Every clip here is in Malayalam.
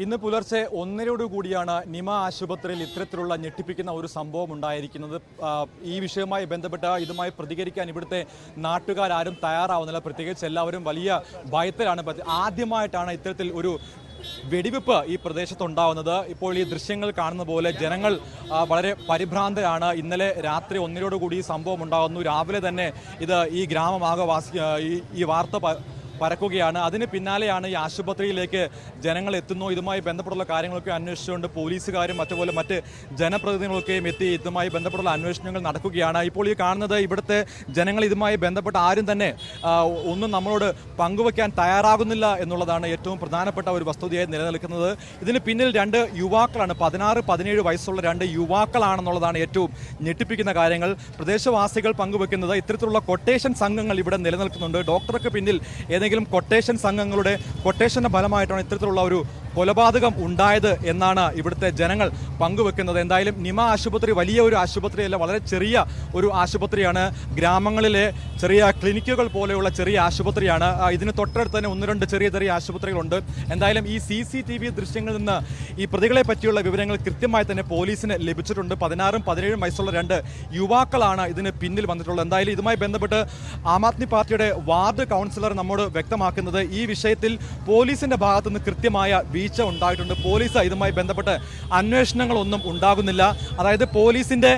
ഇന്ന് പുലർച്ചെ 1:30 നിമ ആശുപത്രിയിൽ ഇത്തരത്തിലുള്ള ഞെട്ടിപ്പിക്കുന്ന ഒരു സംഭവം ഉണ്ടായിരിക്കുന്നത്. ഈ വിഷയവുമായി ബന്ധപ്പെട്ട് ഇതുമായി പ്രതികരിക്കാൻ ഇവിടുത്തെ നാട്ടുകാരും തയ്യാറാവുന്നില്ല. പ്രത്യേകിച്ച് എല്ലാവരും വലിയ ഭയത്തിലാണ്. ആദ്യമായിട്ടാണ് ഇത്തരത്തിൽ ഒരു വെടിവെപ്പ് ഈ പ്രദേശത്തുണ്ടാവുന്നത്. ഇപ്പോൾ ഈ ദൃശ്യങ്ങൾ കാണുന്ന പോലെ ജനങ്ങൾ വളരെ പരിഭ്രാന്തരാണ്. ഇന്നലെ രാത്രി 1:30 ഈ സംഭവം ഉണ്ടാകുന്നു. രാവിലെ തന്നെ ഇത് ഈ ഗ്രാമമാകെ ഈ വാർത്ത പരക്കുകയാണ്. അതിന് പിന്നാലെയാണ് ഈ ആശുപത്രിയിലേക്ക് ജനങ്ങൾ എത്തുന്നു. ഇതുമായി ബന്ധപ്പെട്ടുള്ള കാര്യങ്ങളൊക്കെ അന്വേഷിച്ചുകൊണ്ട് പോലീസുകാരും മറ്റുപോലെ മറ്റ് ജനപ്രതിനിധികളൊക്കെയും എത്തി ഇതുമായി ബന്ധപ്പെട്ടുള്ള അന്വേഷണങ്ങൾ നടക്കുകയാണ്. ഇപ്പോൾ ഈ കാണുന്നത് ഇവിടുത്തെ ജനങ്ങൾ ഇതുമായി ബന്ധപ്പെട്ട് ആരും തന്നെ ഒന്നും നമ്മളോട് പങ്കുവയ്ക്കാൻ തയ്യാറാകുന്നില്ല എന്നുള്ളതാണ് ഏറ്റവും പ്രധാനപ്പെട്ട ഒരു വസ്തുതയായി നിലനിൽക്കുന്നത്. ഇതിന് പിന്നിൽ 2 യുവാക്കളാണ്. 16-17 വയസ്സുള്ള 2 യുവാക്കളാണെന്നുള്ളതാണ് ഏറ്റവും ഞെട്ടിപ്പിക്കുന്ന കാര്യങ്ങൾ. പ്രദേശവാസികൾ പങ്കുവെക്കുന്നത് ഇത്തരത്തിലുള്ള കൊട്ടേഷൻ സംഘങ്ങൾ ഇവിടെ നിലനിൽക്കുന്നുണ്ട്. ഡോക്ടർക്ക് പിന്നിൽ ഏതെങ്കിലും കൊട്ടേഷൻ സംഘങ്ങളുടെ കൊട്ടേഷന്റെ ഫലമായിട്ടാണ് ഇത്തരത്തിലുള്ള ഒരു കൊലപാതകം ഉണ്ടായത് എന്നാണ് ഇവിടുത്തെ ജനങ്ങൾ പങ്കുവെക്കുന്നത്. എന്തായാലും നിമ ആശുപത്രി വലിയ ഒരു ആശുപത്രിയല്ല, വളരെ ചെറിയ ഒരു ആശുപത്രിയാണ്. ഗ്രാമങ്ങളിലെ ചെറിയ ക്ലിനിക്കുകൾ പോലെയുള്ള ചെറിയ ആശുപത്രിയാണ്. ഇതിന് തൊട്ടടുത്ത് തന്നെ 1-2 ചെറിയ ചെറിയ ആശുപത്രികളുണ്ട്. എന്തായാലും ഈ CCTV ദൃശ്യങ്ങളിൽ നിന്ന് ഈ പ്രതികളെ പറ്റിയുള്ള വിവരങ്ങൾ കൃത്യമായി തന്നെ പോലീസിന് ലഭിച്ചിട്ടുണ്ട്. 16-17 വയസ്സുള്ള 2 യുവാക്കളാണ് ഇതിന് പിന്നിൽ വന്നിട്ടുള്ളത്. എന്തായാലും ഇതുമായി ബന്ധപ്പെട്ട് ആം ആദ്മി പാർട്ടിയുടെ വാർഡ് കൗൺസിലർ നമ്മോട് വ്യക്തമാക്കുന്നത് ഈ വിഷയത്തിൽ പോലീസിന്റെ ഭാഗത്തുനിന്ന് കൃത്യമായ വീഴ്ച ഉണ്ടായിട്ടുണ്ട്. പോലീസ് ഇതുമായി ബന്ധപ്പെട്ട് അന്വേഷണങ്ങളൊന്നും ഉണ്ടാകുന്നില്ല. അതായത് പോലീസിന്റെ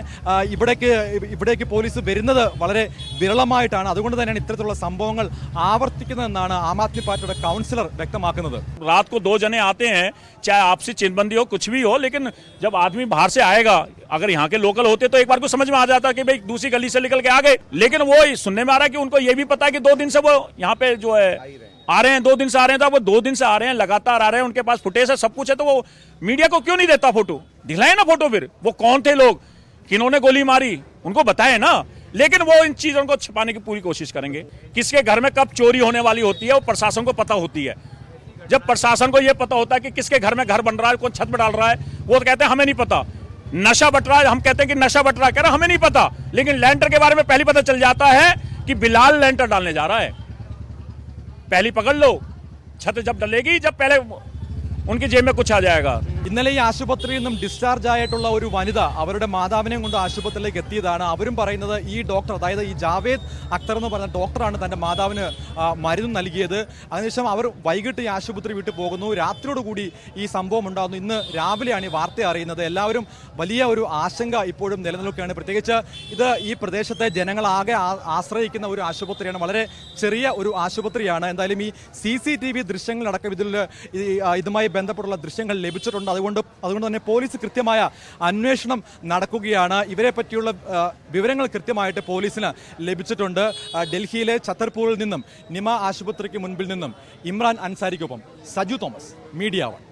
ഇവിടേക്ക് പോലീസ് വരുന്നത് വളരെ വിരളമായിട്ടാണ്. അതുകൊണ്ട് തന്നെയാണ് ഇത്തരത്തിലുള്ള സംഭവങ്ങൾ ആവർത്തിക്കുന്നതെന്നാണ് ആം ആദ്മി പാർട്ടിയുടെ കൗൺസിലർ വ്യക്തമാക്കുന്നത്. रात को 2 जने आते हैं, चाहे आपसी चिटबंदी हो कुछ भी हो, लेकिन जब आदमी बाहर से आएगा, अगर यहाँ के लोकल होते तो एक बार को समझ में आ जाता कि भाई दूसरी गली से निकल के आ गए। लेकिन वो सुनने में आ रहा है कि उनको ये भी पता है कि 2 दिन से वो यहाँ पे जो है आ रहे हैं, 2 दिन से आ रहे हैं। तो वो 2 दिन से आ रहे हैं, लगातार आ रहे हैं, उनके पास फुटेज है, सब कुछ है, तो वो मीडिया को क्यों नहीं देता फोटो? दिलाए ना फोटो। फिर वो कौन थे लोग, किन्होंने गोली मारी, उनको बताए ना। लेकिन वो इन चीजों को छिपाने की पूरी कोशिश करेंगे। किसके घर में कब चोरी होने वाली होती है वो प्रशासन को पता होती है। जब प्रशासन को यह पता होता है कि किसके घर में घर बन रहा है, कौन छत में डाल रहा है, वो तो कहते हैं हमें नहीं पता। नशा बट रहा है, हम कहते हैं कि नशा बट रहा है, कह रहे हमें नहीं पता। लेकिन लैंटर के बारे में पहले पता चल जाता है कि बिलाल लैंटर डालने जा रहा है, पहली पकड़ लो। छत जब डलेगी, जब पहले उनकी जेब में कुछ आ जाएगा। ഇന്നലെ ഈ ആശുപത്രിയിൽ നിന്നും ഡിസ്ചാർജ് ആയിട്ടുള്ള ഒരു വനിത അവരുടെ മാതാവിനെയും കൊണ്ട് ആശുപത്രിയിലേക്ക് എത്തിയതാണ്. അവരും പറയുന്നത് ഈ ഡോക്ടർ, അതായത് ഈ ജാവേദ് അക്തർ എന്ന് പറയുന്ന ഡോക്ടറാണ് തന്റെ മാതാവിന് മരുന്ന് നൽകിയത്. അതിനുശേഷം അവർ വൈകിട്ട് ഈ ആശുപത്രി വിട്ടു പോകുന്നു. രാത്രിയോടുകൂടി ഈ സംഭവം ഉണ്ടാകുന്നു. ഇന്ന് രാവിലെയാണ് ഈ വാർത്ത അറിയുന്നത്. എല്ലാവരും വലിയ ഒരു ആശങ്ക ഇപ്പോഴും നിലനിൽക്കുകയാണ്. പ്രത്യേകിച്ച് ഇത് ഈ പ്രദേശത്തെ ജനങ്ങളാകെ ആശ്രയിക്കുന്ന ഒരു ആശുപത്രിയാണ്. വളരെ ചെറിയ ഒരു ആശുപത്രിയാണ്. എന്തായാലും ഈ CCTV ദൃശ്യങ്ങളടക്കം ഇതുമായി ബന്ധപ്പെട്ടുള്ള ദൃശ്യങ്ങൾ ലഭിച്ചിട്ടുണ്ട്. അതുകൊണ്ട് തന്നെ പോലീസ് കൃത്യമായ അന്വേഷണം നടക്കുകയാണ്. ഇവരെ പറ്റിയുള്ള വിവരങ്ങൾ കൃത്യമായിട്ട് പോലീസിന് ലഭിച്ചിട്ടുണ്ട്. ഡൽഹിയിലെ ഛത്തർപൂരിൽ നിന്നും നിമ ആശുപത്രിക്ക് മുൻപിൽ നിന്നും ഇമ്രാൻ അൻസാരിക്കൊപ്പം സജു തോമസ്, മീഡിയ 1.